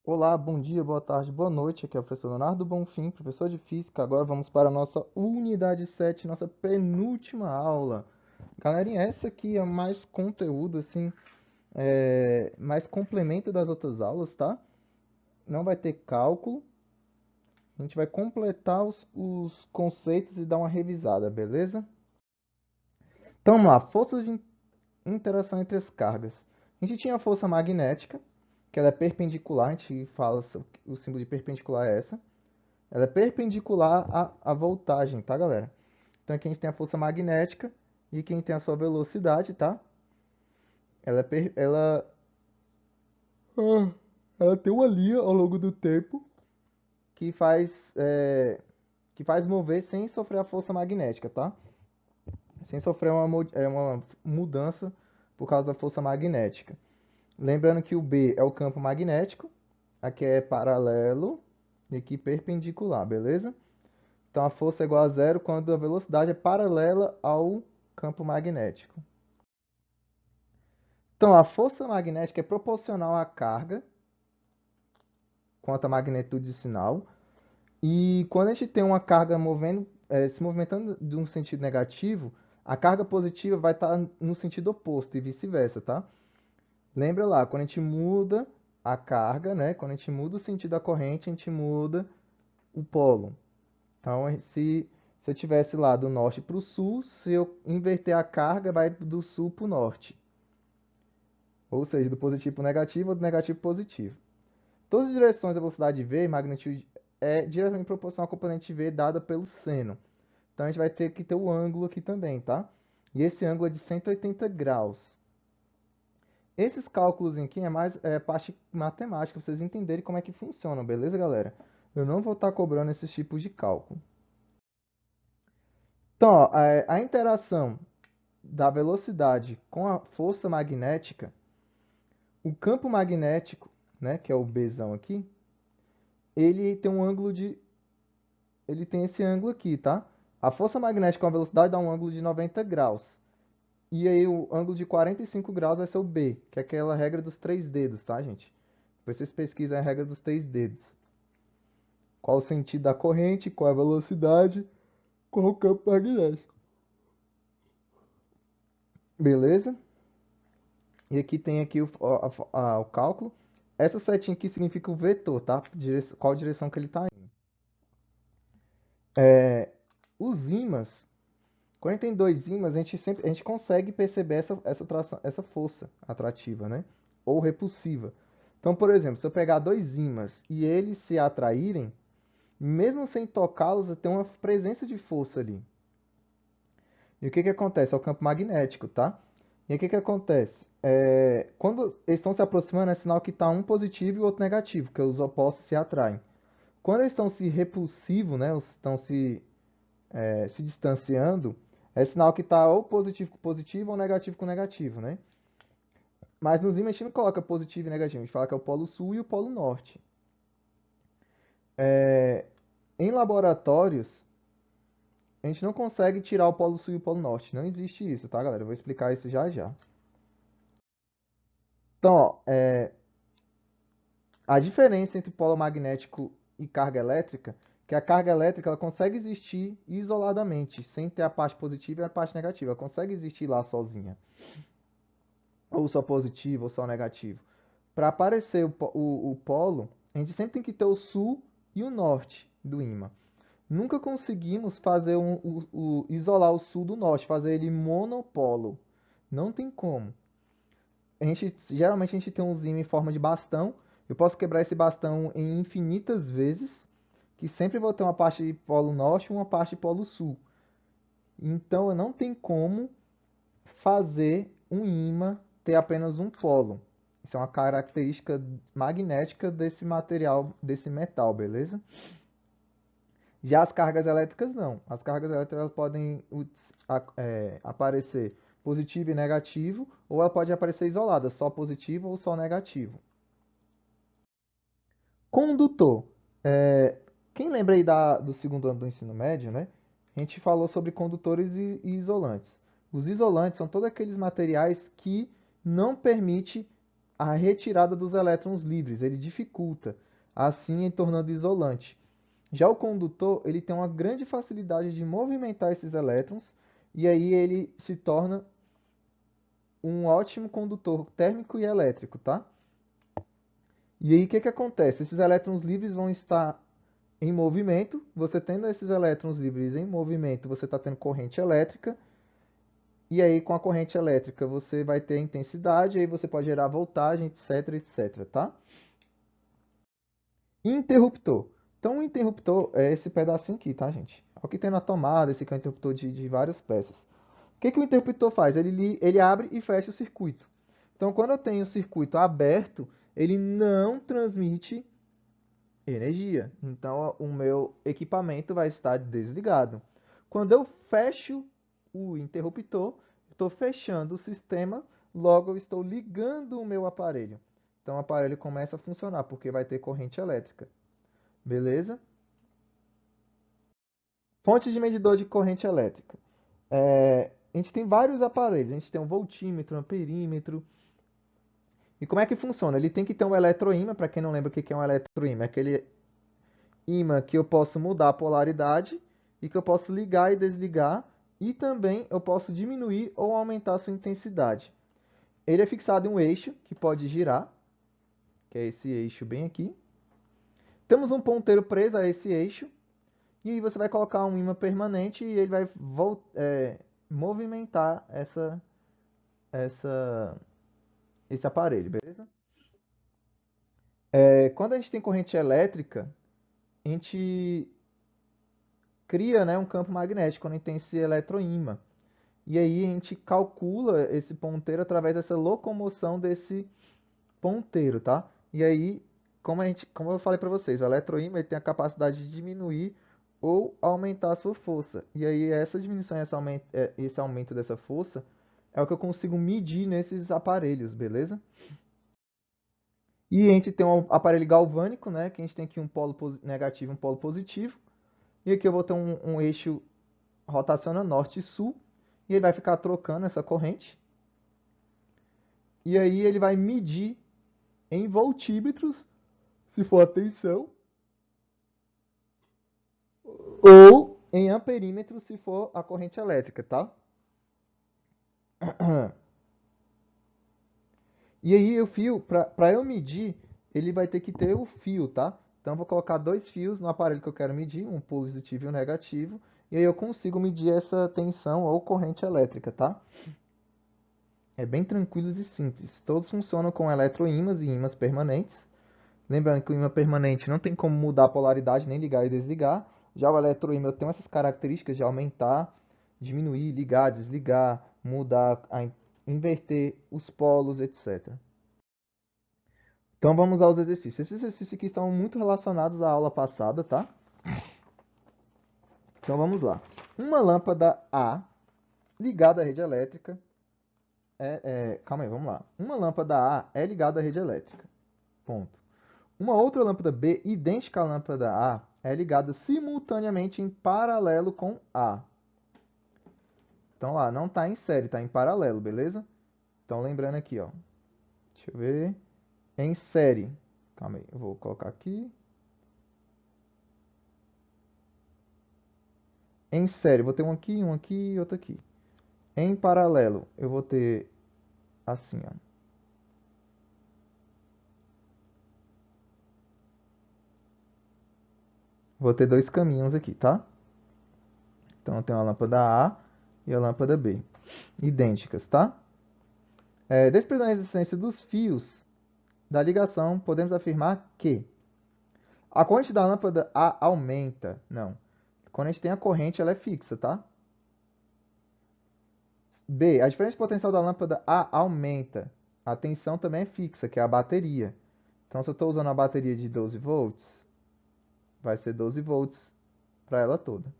Olá, bom dia, boa tarde, boa noite. Aqui é o professor Leonardo Bonfim, professor de Física. Agora vamos para a nossa unidade 7, nossa penúltima aula. Galerinha, essa aqui é mais conteúdo, assim, mais complemento das outras aulas, tá? Não vai ter cálculo. A gente vai completar os conceitos e dar uma revisada, beleza? Então vamos lá, forças de interação entre as cargas. A gente tinha a força magnética, que ela é perpendicular, a gente fala, o símbolo de perpendicular é essa. Ela é perpendicular à voltagem, tá, galera? Então aqui a gente tem a força magnética e aqui a gente tem a sua velocidade, tá? Ela, ah, ela tem uma linha ao longo do tempo que faz mover sem sofrer a força magnética, tá? Sem sofrer uma mudança por causa da força magnética. Lembrando que o B é o campo magnético, aqui é paralelo e aqui perpendicular, beleza? Então a força é igual a zero quando a velocidade é paralela ao campo magnético. Então a força magnética é proporcional à carga quanto à magnitude de sinal. E quando a gente tem uma carga se movimentando de um sentido negativo, a carga positiva vai estar no sentido oposto e vice-versa, tá? Lembra lá, quando a gente muda a carga, né? Quando a gente muda o sentido da corrente, a gente muda o polo. Então, se eu tivesse lá do norte para o sul, se eu inverter a carga, vai do sul para o norte. Ou seja, do positivo para o negativo ou do negativo para o positivo. Todas as direções da velocidade v e magnitude é diretamente proporcional ao componente v dada pelo seno. Então, a gente vai ter que ter o ângulo aqui também, tá? E esse ângulo é de 180 graus. Esses cálculos aqui é mais parte matemática, para vocês entenderem como é que funciona, beleza, galera? Eu não vou estar cobrando esses tipos de cálculo. Então, ó, a interação da velocidade com a força magnética, o campo magnético, né, que é o Bzão aqui, ele tem um ângulo de ele tem esse ângulo aqui, tá? A força magnética com a velocidade dá um ângulo de 90 graus. E aí o ângulo de 45 graus vai ser o B, que é aquela regra dos três dedos, tá, gente? Vocês pesquisam a regra dos três dedos. Qual o sentido da corrente, qual a velocidade, qual o campo magnético. Beleza? E aqui tem aqui o cálculo. Essa setinha aqui significa o vetor, tá? Qual direção que ele está indo. Os ímãs, quando a gente tem dois ímãs, a gente consegue perceber essa força atrativa, né? Ou repulsiva. Então, por exemplo, se eu pegar dois ímãs e eles se atraírem, mesmo sem tocá-los, tem uma presença de força ali. E o que que acontece? É o campo magnético, tá? E o que que acontece? Quando eles estão se aproximando, é sinal que está um positivo e o outro negativo, que os opostos se atraem. Quando eles estão se repulsivo, né? Estão se distanciando, é sinal que está ou positivo com positivo ou negativo com negativo, né? Mas nos ímãs a gente não coloca positivo e negativo, a gente fala que é o polo sul e o polo norte. Em laboratórios, a gente não consegue tirar o polo sul e o polo norte. Não existe isso, tá, galera? Eu vou explicar isso já já. Então, ó, a diferença entre polo magnético e carga elétrica, que a carga elétrica ela consegue existir isoladamente, sem ter a parte positiva e a parte negativa. Ela consegue existir lá sozinha. Ou só positivo ou só negativo. Para aparecer o polo, a gente sempre tem que ter o sul e o norte do ímã. Nunca conseguimos fazer isolar o sul do norte, fazer ele monopolo. Não tem como. Geralmente a gente tem um ímã em forma de bastão. Eu posso quebrar esse bastão em infinitas vezes, que sempre vou ter uma parte de polo norte e uma parte de polo sul. Então eu não tenho como fazer um ímã ter apenas um polo. Isso é uma característica magnética desse material, desse metal, beleza? Já as cargas elétricas não. As cargas elétricas podem aparecer positivo e negativo, ou ela pode aparecer isolada, só positivo ou só negativo. Condutor. Quem lembra aí do segundo ano do ensino médio, né? A gente falou sobre condutores e isolantes. Os isolantes são todos aqueles materiais que não permitem a retirada dos elétrons livres, ele dificulta, assim tornando isolante. Já o condutor, ele tem uma grande facilidade de movimentar esses elétrons e aí ele se torna um ótimo condutor térmico e elétrico, tá? E aí o que que acontece? Esses elétrons livres vão estar em movimento. Você tendo esses elétrons livres em movimento, você está tendo corrente elétrica. E aí com a corrente elétrica você vai ter intensidade, aí você pode gerar voltagem, etc, etc, tá? Interruptor. Então, o interruptor é esse pedacinho aqui, tá, gente? É o que tem na tomada, esse aqui é o interruptor de várias peças. O que que o interruptor faz? Ele abre e fecha o circuito. Então, quando eu tenho o circuito aberto, ele não transmite energia. Então, o meu equipamento vai estar desligado. Quando eu fecho o interruptor, estou fechando o sistema, logo eu estou ligando o meu aparelho. Então, o aparelho começa a funcionar, porque vai ter corrente elétrica. Beleza? Fonte de medidor de corrente elétrica. A gente tem vários aparelhos. A gente tem um voltímetro, um amperímetro. E como é que funciona? Ele tem que ter um eletroímã. Para quem não lembra o que é um eletroímã, é aquele ímã que eu posso mudar a polaridade e que eu posso ligar e desligar. E também eu posso diminuir ou aumentar a sua intensidade. Ele é fixado em um eixo que pode girar, que é esse eixo bem aqui. Temos um ponteiro preso a esse eixo. E aí você vai colocar um ímã permanente e ele vai movimentar essa, esse aparelho, beleza? Quando a gente tem corrente elétrica, a gente cria, né, um campo magnético quando a gente tem esse eletroímã. E aí a gente calcula esse ponteiro através dessa locomoção desse ponteiro, tá? E aí, como eu falei para vocês, o eletroímã ele tem a capacidade de diminuir ou aumentar a sua força. E aí essa diminuição e esse aumento dessa força é o que eu consigo medir nesses aparelhos, beleza? E a gente tem um aparelho galvânico, né? Que a gente tem aqui um polo negativo e um polo positivo. E aqui eu vou ter um eixo rotacionando norte e sul. E ele vai ficar trocando essa corrente. E aí ele vai medir em voltímetros, se for a tensão, ou em amperímetros, se for a corrente elétrica, tá? E aí o fio, para eu medir, ele vai ter que ter o fio, tá? Então eu vou colocar dois fios no aparelho que eu quero medir, um positivo e um negativo, e aí eu consigo medir essa tensão ou corrente elétrica, tá? É bem tranquilo e simples. Todos funcionam com eletroímãs e ímãs permanentes. Lembrando que o ímã permanente não tem como mudar a polaridade, nem ligar e desligar. Já o eletroímã tem essas características de aumentar, diminuir, ligar, desligar, mudar, inverter os polos, etc. Então vamos aos exercícios. Esses exercícios aqui estão muito relacionados à aula passada, tá? Então vamos lá. Uma lâmpada A ligada à rede elétrica. Calma aí, vamos lá. Uma lâmpada A é ligada à rede elétrica. Ponto. Uma outra lâmpada B, idêntica à lâmpada A, é ligada simultaneamente em paralelo com A. Então lá, não está em série, está em paralelo, beleza? Então lembrando aqui, ó. Deixa eu ver. Em série. Calma aí, eu vou colocar aqui. Em série, vou ter um aqui e outro aqui. Em paralelo, eu vou ter assim, ó. Vou ter dois caminhos aqui, tá? Então eu tenho a lâmpada A e a lâmpada B. Idênticas, tá? Desprezando a resistência dos fios da ligação, podemos afirmar que a corrente da lâmpada A aumenta. Não. Quando a gente tem a corrente, ela é fixa, tá? B. A diferença de potencial da lâmpada A aumenta. A tensão também é fixa, que é a bateria. Então, se eu estou usando a bateria de 12 volts, vai ser 12 volts para ela toda.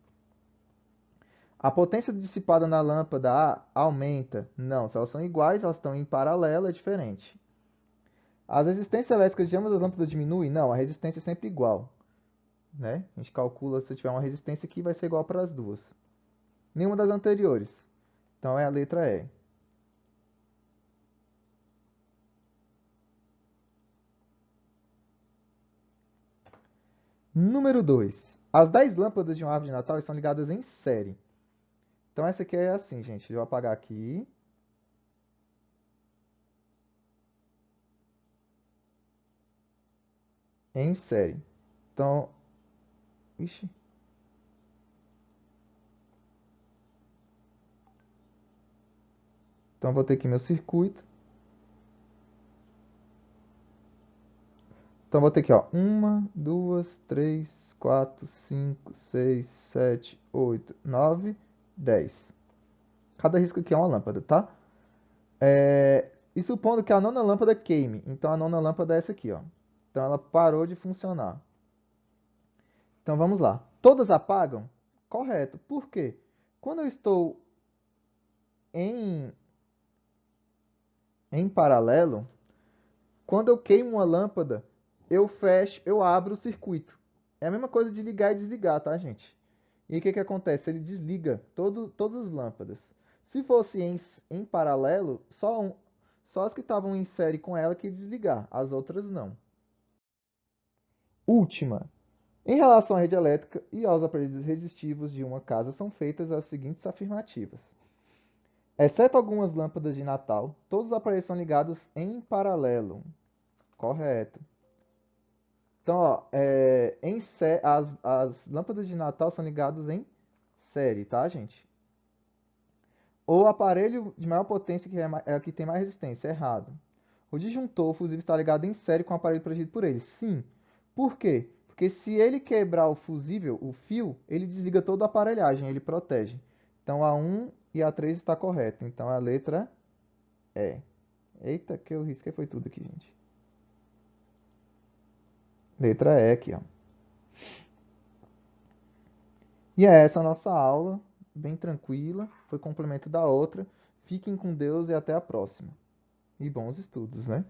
A potência dissipada na lâmpada A aumenta. Não, se elas são iguais, elas estão em paralelo, é diferente. As resistências elétricas de ambas as lâmpadas diminuem? Não, a resistência é sempre igual. Né? A gente calcula se eu tiver uma resistência aqui, vai ser igual para as duas. Nenhuma das anteriores. Então é a letra E. Número 2. As 10 lâmpadas de uma árvore de Natal estão ligadas em série. Então essa aqui é assim, gente. Eu vou apagar aqui. Em série. Então, ixi. Então vou ter aqui meu circuito. Então vou ter aqui, ó, 1, 2, 3, 4, 5, 6, 7, 8, 9, 10. Cada risco aqui é uma lâmpada, tá? E supondo que a nona lâmpada queime. Então a nona lâmpada é essa aqui, ó. Então ela parou de funcionar. Então vamos lá. Todas apagam? Correto. Por quê? Quando eu estou em, em paralelo, quando eu queimo uma lâmpada, eu fecho, eu abro o circuito. É a mesma coisa de ligar e desligar, tá, gente? E o que que acontece? Ele desliga todas as lâmpadas. Se fosse em paralelo, só as que estavam em série com ela que ia desligar, as outras não. Última. Em relação à rede elétrica e aos aparelhos resistivos de uma casa, são feitas as seguintes afirmativas. Exceto algumas lâmpadas de Natal, todos os aparelhos são ligados em paralelo. Correto. Então, ó, as lâmpadas de Natal são ligadas em série, tá, gente? O aparelho de maior potência é o que tem mais resistência. Errado. O disjuntor fusível está ligado em série com o aparelho protegido por ele. Sim. Por quê? Porque se ele quebrar o fusível, o fio, ele desliga toda a aparelhagem, ele protege. Então a 1 e a 3 está correta. Então a letra é. Eita, que eu risquei foi tudo aqui, gente. Letra E aqui, ó. E é essa a nossa aula, bem tranquila, foi complemento da outra. Fiquem com Deus e até a próxima. E bons estudos, né?